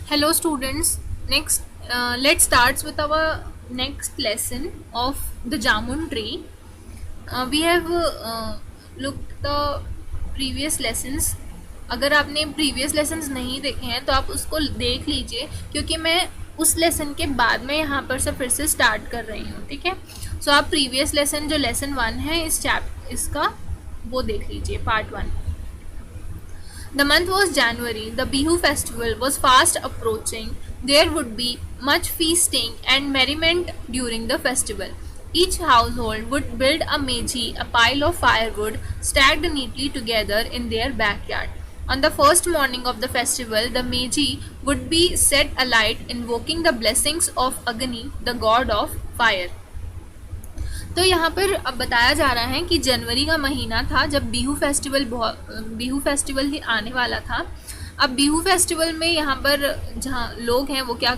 Hello students, next let's start with our next lesson of the jamun tree. We have looked the previous lessons. अगर आपने previous lessons नहीं देखे हैं तो आप उसको देख लीजिए, क्योंकि मैं उस लेसन के बाद में यहाँ पर से फिर से स्टार्ट कर रही हूँ. ठीक है, सो आप प्रीवियस लेसन जो लेसन 1 है इसका वो देख लीजिए, part 1. The month was January. The Bihu festival was fast approaching. There would be much feasting and merriment during the festival. Each household would build a meji, a pile of firewood, stacked neatly together in their backyard. On the first morning of the festival, the meji would be set alight, invoking the blessings of Agni, the god of fire. तो यहाँ पर अब बताया जा रहा है कि जनवरी का महीना था जब बिहू फेस्टिवल ही आने वाला था. अब बिहू फेस्टिवल में यहाँ पर जहाँ लोग हैं वो क्या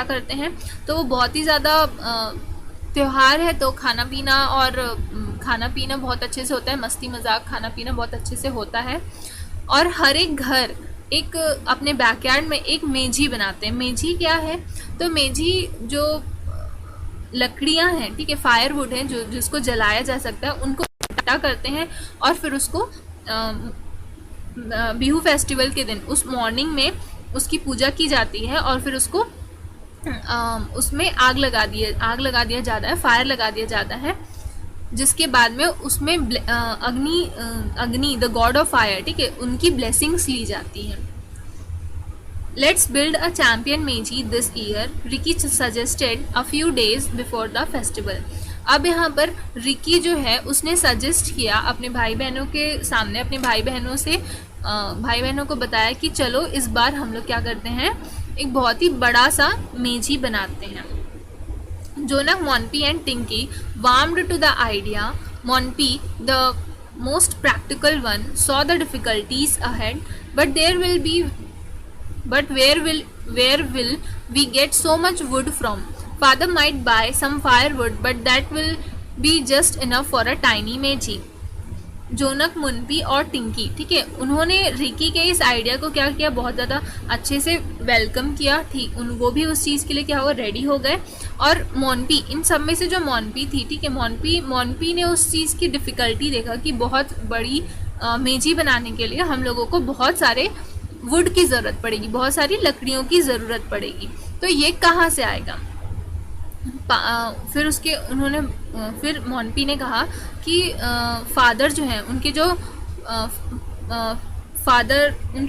करते हैं, तो वो बहुत ही ज़्यादा त्यौहार है, तो खाना पीना बहुत अच्छे से होता है, मस्ती मजाक खाना पीना बहुत अच्छे से होता है. और हर एक घर एक अपने बैकयार्ड में एक मेजी बनाते हैं. मेजी क्या है, तो मेजी जो लकड़ियां हैं, ठीक है, फायरवुड है, जो जिसको जलाया जा सकता है, उनको इकट्ठा करते हैं और फिर उसको बिहू फेस्टिवल के दिन उस मॉर्निंग में उसकी पूजा की जाती है और फिर उसको उसमें आग लगा दिया जाता है, फायर लगा दिया जाता है, जिसके बाद में उसमें अग्नि द गॉड ऑफ फायर, ठीक है, उनकी ब्लेसिंग्स ली जाती हैं. Let's build a champion meiji this year, Ricky suggested a few days before the festival. अब यहाँ पर रिकी जो है उसने सजेस्ट किया अपने भाई बहनों के सामने, अपने भाई बहनों को बताया कि चलो इस बार हम लोग क्या करते हैं, एक बहुत ही बड़ा सा मेजी बनाते हैं. Jonak, Monpi and Tinki warmed to the idea. Monpi, the most practical one, saw the difficulties ahead, but where will we get so much wood from? Father might buy some firewood, but that will be just enough for a tiny meji. जोनक, मुनपी और टिंकी, ठीक है, उन्होंने Ricky के इस idea को क्या किया, बहुत ज़्यादा अच्छे से वेलकम किया. ठीक, वो भी उस चीज़ के लिए क्या हुआ, रेडी हो गए. और मोनपी, इन सब में से जो मोनपी थी, ठीक है, मोनपी ने उस चीज़ की डिफ़िकल्टी देखा कि बहुत बड़ी मेजी बनाने के लिए हम लोगों को बहुत सारे वुड की ज़रूरत पड़ेगी, बहुत सारी लकड़ियों की ज़रूरत पड़ेगी, तो ये कहाँ से आएगा. फिर मोनपी ने कहा कि फादर जो हैं, उनके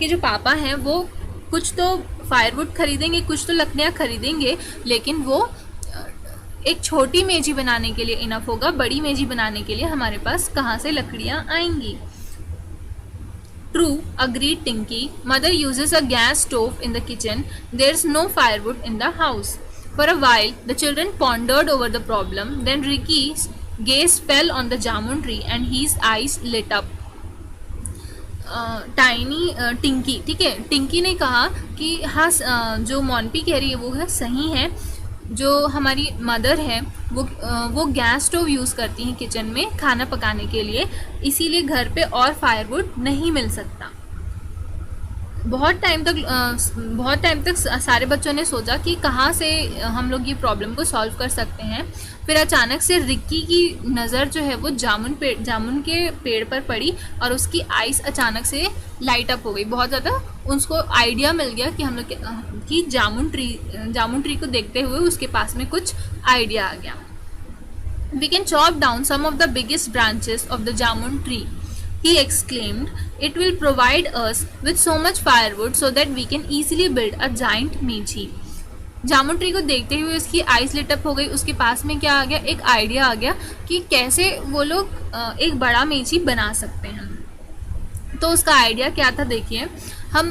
जो पापा हैं वो कुछ तो फायरवुड खरीदेंगे, कुछ तो लकड़ियाँ खरीदेंगे, लेकिन वो एक छोटी मेजी बनाने के लिए इनफ होगा, बड़ी मेजी बनाने के लिए हमारे पास कहाँ से लकड़ियाँ आएंगी. True, agreed Tinky. Mother uses a gas stove in the kitchen. There's no firewood in the house. For a while, the children pondered over the problem. Then Ricky's gaze fell on the jamun tree and his eyes lit up. टिंकी, ठीक है, टिंकी ने कहा कि हाँ, जो मॉन्पी कह रही है वो है सही है. जो हमारी मदर है वो गैस स्टोव यूज़ करती हैं किचन में खाना पकाने के लिए, इसीलिए घर पे और फायरवुड नहीं मिल सकता. बहुत टाइम तक सारे बच्चों ने सोचा कि कहाँ से हम लोग ये प्रॉब्लम को सॉल्व कर सकते हैं. फिर अचानक से रिक्की की नज़र जो है वो जामुन के पेड़ पर पड़ी और उसकी आइस अचानक से लाइट अप हो गई. बहुत ज़्यादा उसको आइडिया मिल गया कि हम लोग कि जामुन ट्री को देखते हुए उसके पास में कुछ आइडिया आ गया. We can chop down some of the biggest branches of the jamun tree, he exclaimed. It will provide us with so much firewood so that we can easily build a giant meji. Jamun tree को देखते हुए उसकी ice lit up हो गई. उसके पास में क्या आ गया, एक आइडिया आ गया कि कैसे वो लोग एक बड़ा मेजी बना सकते हैं. तो उसका आइडिया क्या था, देखिए हम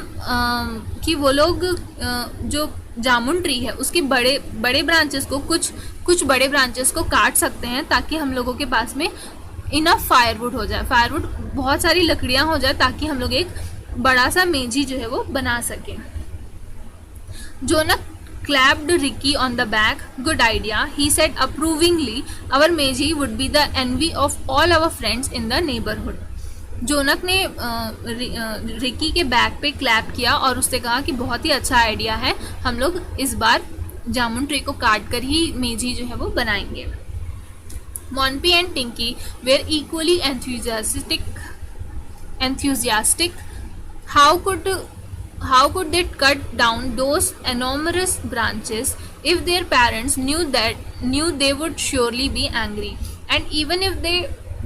कि वो लोग जो जामुन ट्री है उसके बड़े ब्रांचेस को कुछ बड़े ब्रांचेस को काट सकते हैं ताकि हम लोगों के पास में इनफ फायरवुड हो जाए, फायरवुड बहुत सारी लकड़ियाँ हो जाए ताकि हम लोग एक बड़ा सा मेजी जो है वो बना सकें. जोनक clapped Ricky on the back. Good idea, he said approvingly. Our meji would be the envy of all our friends in the neighborhood. जोनक ने रिकी के बैक पे क्लैप किया और उससे कहा कि बहुत ही अच्छा आइडिया है, हम लोग इस बार जामुन ट्री को काट कर ही मेजी जो है वो बनाएंगे. Monpi and Tinki were equally enthusiastic. How could they cut down those enormous branches if their parents knew they would surely be angry? And even if they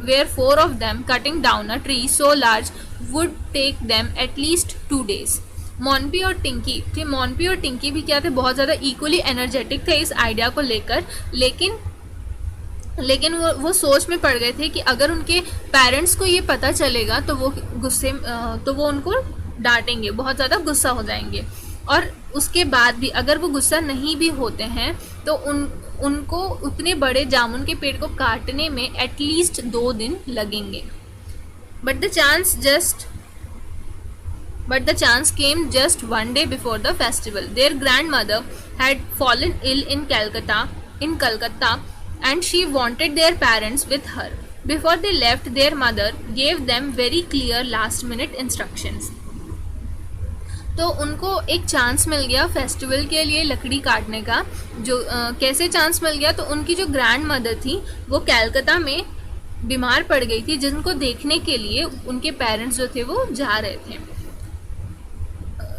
were four of them, cutting down a tree so large would take them at least 2 days. मॉन्पी और टिंकी भी क्या थे, बहुत ज़्यादा equally energetic थे इस idea को लेकर, लेकिन वो सोच में पड़ गए थे कि अगर उनके पेरेंट्स को ये पता चलेगा तो वो उनको डांटेंगे, बहुत ज़्यादा गुस्सा हो जाएंगे. और उसके बाद भी अगर वो गुस्सा नहीं भी होते हैं तो उनको उतने बड़े जामुन के पेड़ को काटने में एटलीस्ट 2 दिन लगेंगे. But the chance came just 1 day before the festival. Their grandmother had fallen ill in Calcutta, and she wanted their parents with her. Before they left, their mother gave them very clear last-minute instructions. तो उनको एक chance मिल गया festival के लिए लकड़ी काटने का. जो कैसे चांस मिल गया, तो उनकी जो ग्रैंड मदर थी वो कलकत्ता में बीमार पड़ गई थी, जिनको देखने के लिए उनके पेरेंट्स जो थे वो जा रहे थे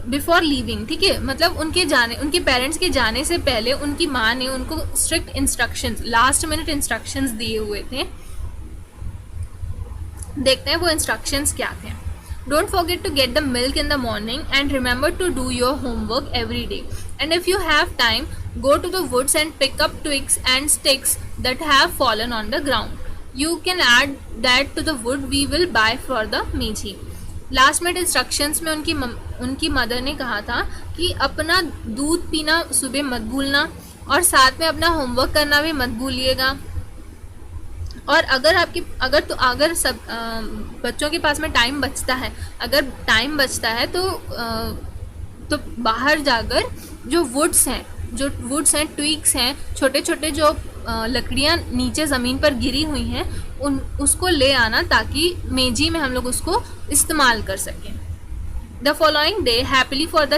बिफोर लीविंग. ठीक है, मतलब उनके पेरेंट्स के जाने से पहले उनकी माँ ने उनको strict instructions, last minute instructions दिए हुए थे. देखते हैं वो इंस्ट्रक्शंस क्या थे. Don't forget to get the milk in the morning and remember to do your homework every day. And if you have time, go to the woods and pick up twigs and sticks that have fallen on the ground. You can add that to the wood we will buy for the meji. Last minute instructions में उनकी mother ने कहा था कि अपना दूध पीना सुबह मत भूलना और साथ में अपना होमवर्क करना भी मत भूलिएगा. और अगर सब बच्चों के पास में टाइम बचता है तो बाहर जाकर जो वुड्स हैं ट्विग्स हैं, छोटे छोटे जो लकड़ियाँ नीचे ज़मीन पर गिरी हुई हैं उसको ले आना ताकि मेजी में हम लोग उसको इस्तेमाल कर सकें. The following day happily for the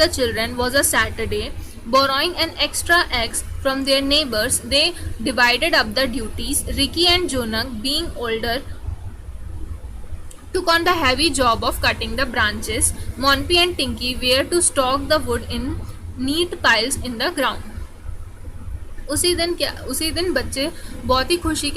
children was a Saturday. Borrowing an extra eggs from their neighbors, they divided up the duties. Ricky and Jonak, being older, took on the heavy job of cutting the branches. Monpy and Tinky were to stock the wood in neat piles in the ground. उसी दिन बच्चे बहुत ही खुशी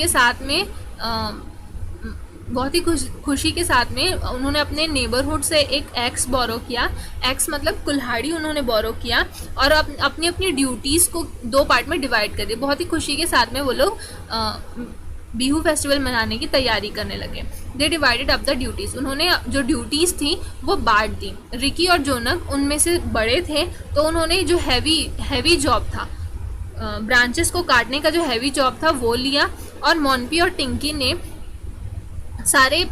के साथ में उन्होंने अपने नेबरहुड से एक एक्स बोरो किया. एक्स मतलब कुल्हाड़ी उन्होंने बोरो किया और अपनी ड्यूटीज़ को 2 पार्ट में डिवाइड कर दिया. बहुत ही खुशी के साथ में वो लोग बिहू फेस्टिवल मनाने की तैयारी करने लगे. They divided up the duties. उन्होंने जो ड्यूटीज़ थी वो बांट दी. रिकी और जोनक उनमें से बड़े थे तो उन्होंने जो हैवी जॉब था, ब्रांचेस को काटने का जो हैवी जॉब था वो लिया. और मॉन्पी और टिंकी ने सारे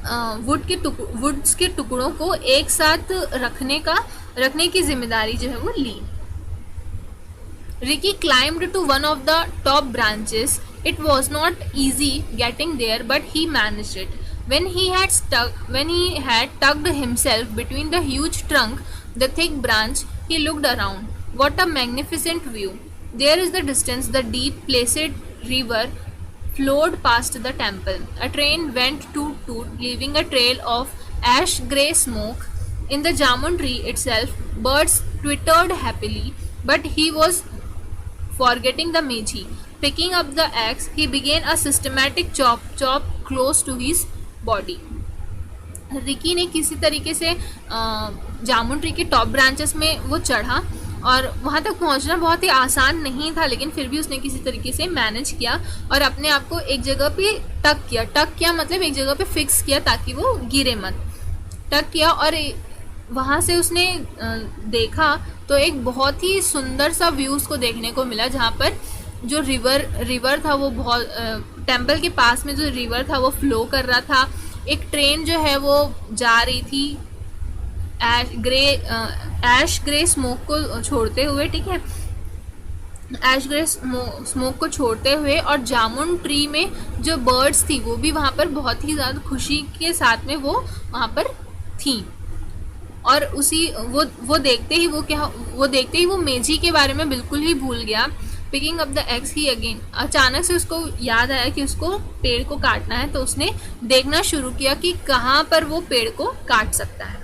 वुड्स के टुकड़ों को एक साथ रखने की जिम्मेदारी जो है वो ली. Ricky climbed to one of the top branches. It was not easy getting there, but he managed it. When he had tucked himself between the huge trunk, the thick branch, he looked around. What a magnificent view! There is the distance, the deep, placid river flowed past the temple. A train went toot-toot, leaving a trail of ash-grey smoke. In the jamun tree itself, birds twittered happily, but he was forgetting the meji. Picking up the axe, he began a systematic chop close to his body. Ricky ने किसी तरीके से जामुन tree के top branches में वो चढ़ा और वहाँ तक पहुँचना बहुत ही आसान नहीं था, लेकिन फिर भी उसने किसी तरीके से मैनेज किया और अपने आप को एक जगह पे टक किया मतलब एक जगह पे फिक्स किया ताकि वो गिरे मत. टक किया और वहाँ से उसने देखा तो एक बहुत ही सुंदर सा व्यू उसको देखने को मिला, जहाँ पर जो रिवर था वो बहुत टेम्पल के पास में जो रिवर था वो फ्लो कर रहा था. एक ट्रेन जो है वो जा रही थी ऐश ग्रे स्मोक को छोड़ते हुए. ठीक है, ऐश ग्रे स्मोक को छोड़ते हुए, और जामुन ट्री में जो बर्ड्स थी वो भी वहाँ पर बहुत ही ज़्यादा खुशी के साथ में वो वहाँ पर थी। और उसी वो देखते ही वो मेजी के बारे में बिल्कुल ही भूल गया। Picking up the eggs he again, अचानक से उसको याद आया कि उसको पेड़ को काटना है, तो उसने देखना शुरू किया कि कहाँ पर वो पेड़ को काट सकता है।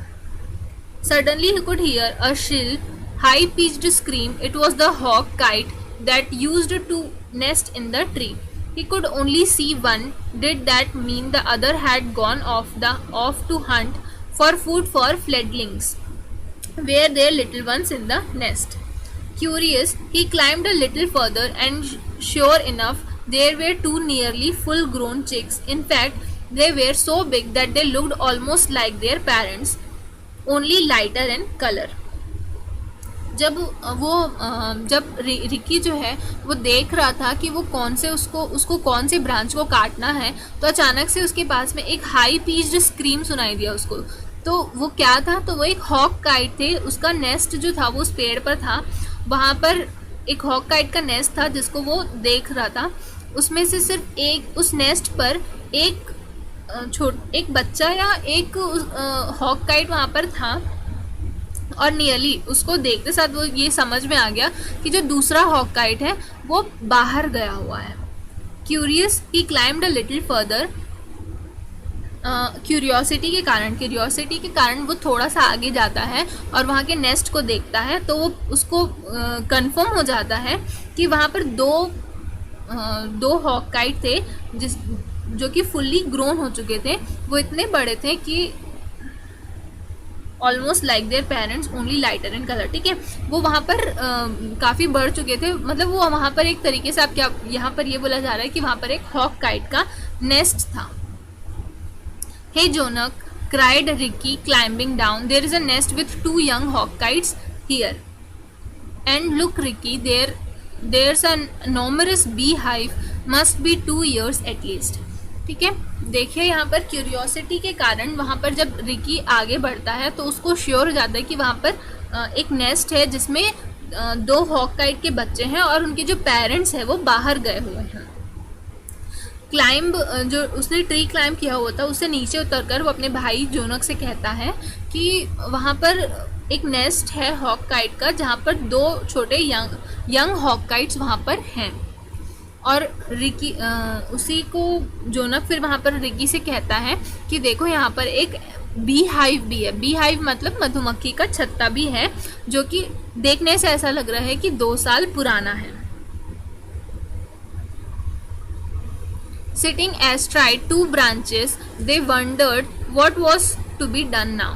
Suddenly he could hear a shrill, high-pitched scream. It was the hawk kite that used to nest in the tree. He could only see one. Did that mean the other had gone off to hunt for food for fledglings? Were there little ones in the nest? Curious, he climbed a little further, and sure enough, there were two nearly full-grown chicks. In fact, they were so big that they looked almost like their parents, only lighter in colour. जब Ricky जो है वो देख रहा था कि वो उसको कौन से ब्रांच को काटना है, तो अचानक से उसके पास में एक हाई पिच्ड स्क्रीम सुनाई दिया उसको। तो वो क्या था, तो वो एक हॉक काइट थे, उसका नेस्ट जो था वो उस पेड़ पर था। वहाँ पर एक हॉक काइट का नेस्ट था जिसको वो देख रहा था। उसमें से सिर्फ एक, उस नेस्ट पर एक बच्चा या एक हॉक काइट वहाँ पर था, और नियरली उसको देखते साथ वो ये समझ में आ गया कि जो दूसरा हॉक काइट है वो बाहर गया हुआ है। Curious he climbed a little further. Curiosity के कारण वो थोड़ा सा आगे जाता है और वहाँ के नेस्ट को देखता है, तो वो उसको कंफर्म हो जाता है कि वहाँ पर दो हॉक काइट थे जो कि फुल्ली ग्रोन हो चुके थे। वो इतने बड़े थे कि almost like their parents, only lighter in colour. ठीक है, वो वहाँ पर काफ़ी बढ़ चुके थे, मतलब वो वहाँ पर एक तरीके से, आप क्या यहाँ पर ये बोला जा रहा है कि वहाँ पर एक हॉक काइट का नेस्ट था। Hey Jonak, cried Ricky climbing down, there is a nest with 2 young hawk kites here. And look Ricky, there's an enormous beehive, must be 2 years at least। ठीक है, देखिए यहाँ पर क्यूरियोसिटी के कारण वहाँ पर जब रिकी आगे बढ़ता है तो उसको श्योर हो जाता है कि वहाँ पर एक नेस्ट है जिसमें 2 हॉक काइट के बच्चे हैं और उनके जो पेरेंट्स हैं वो बाहर गए हुए हैं। जो उसने ट्री क्लाइंब किया हुआ था उससे नीचे उतरकर वो अपने भाई जोनक से कहता है कि वहाँ पर एक नेस्ट है हॉक काइट का जहाँ पर 2 छोटे यंग हॉक काइट्स वहाँ पर हैं। और रिकी उसी को जोनक फिर वहाँ पर रिकी से कहता है कि देखो यहाँ पर एक बी हाइव भी है। बी हाइव मतलब मधुमक्खी का छत्ता भी है, जो कि देखने से ऐसा लग रहा है कि 2 साल पुराना है। Sitting astride 2 branches, they wondered what was to be done now.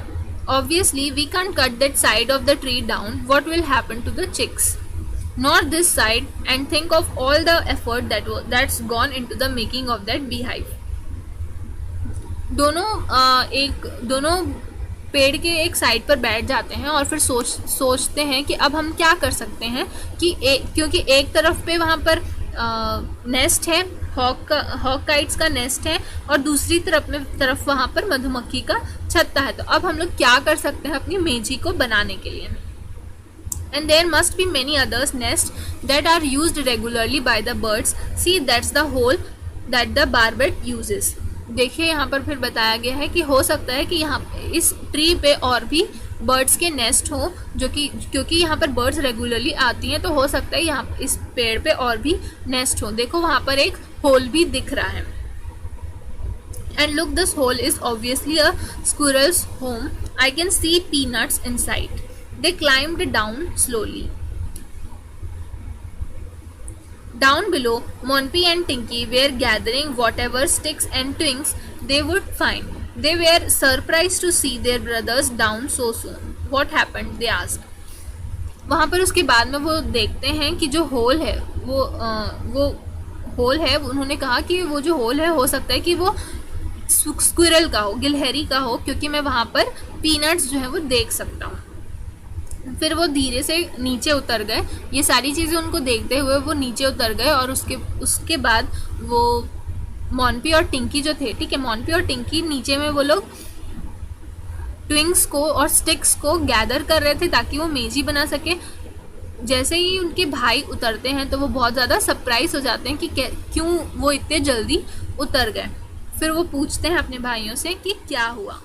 Obviously, we can't cut that side of the tree down. What will happen to the chicks? Not this side, and think of all the effort that's gone into the making of that beehive. दोनों पेड़ के एक side पर बैठ जाते हैं और फिर सोचते हैं कि अब हम क्या कर सकते हैं कि क्योंकि एक तरफ पे वहाँ पर नेस्ट है, हॉक काइट्स का नेस्ट है, और दूसरी तरफ वहाँ पर मधुमक्खी का छत्ता है। तो अब हम लोग क्या कर सकते हैं अपनी मेजी को बनाने के लिए। And there must be many others nests that are used regularly by the birds. See, that's the hole that the barbet uses. देखिए यहाँ पर फिर बताया गया है कि हो सकता है कि यहाँ इस ट्री पे और भी बर्ड्स के नेस्ट हो, जो कि क्योंकि यहाँ पर बर्ड्स रेगुलरली आती हैं, तो हो सकता है यहाँ इस पेड़ पे और भी नेस्ट हो। देखो वहाँ पर एक होल भी दिख रहा है। And look, this hole is obviously a squirrel's home. I can see peanuts inside. They climbed down slowly. Down below, Monpy and Tinky were gathering whatever sticks and twigs they would find. They were surprised to see their brothers down so soon. What happened? They asked. वहाँ पर उसके बाद में वो देखते हैं कि जो होल है वो होल है। उन्होंने कहा कि वो जो होल है हो सकता है कि वो स्क्विरल का हो, गिलहरी का हो, क्योंकि मैं वहाँ पर पीनट्स जो है वो देख सकता हूँ। फिर वो धीरे से नीचे उतर गए। ये सारी चीज़ें उनको देखते हुए वो नीचे उतर गए, और उसके बाद वो मॉन्पी और टिंकी जो थे, ठीक है, मॉन्पी और टिंकी नीचे में वो लोग ट्विंग्स को और स्टिक्स को गैदर कर रहे थे ताकि वो मेजी बना सके। जैसे ही उनके भाई उतरते हैं तो वो बहुत ज़्यादा सरप्राइज हो जाते हैं कि क्यों वो इतने जल्दी उतर गए। फिर वो पूछते हैं अपने भाइयों से कि क्या हुआ।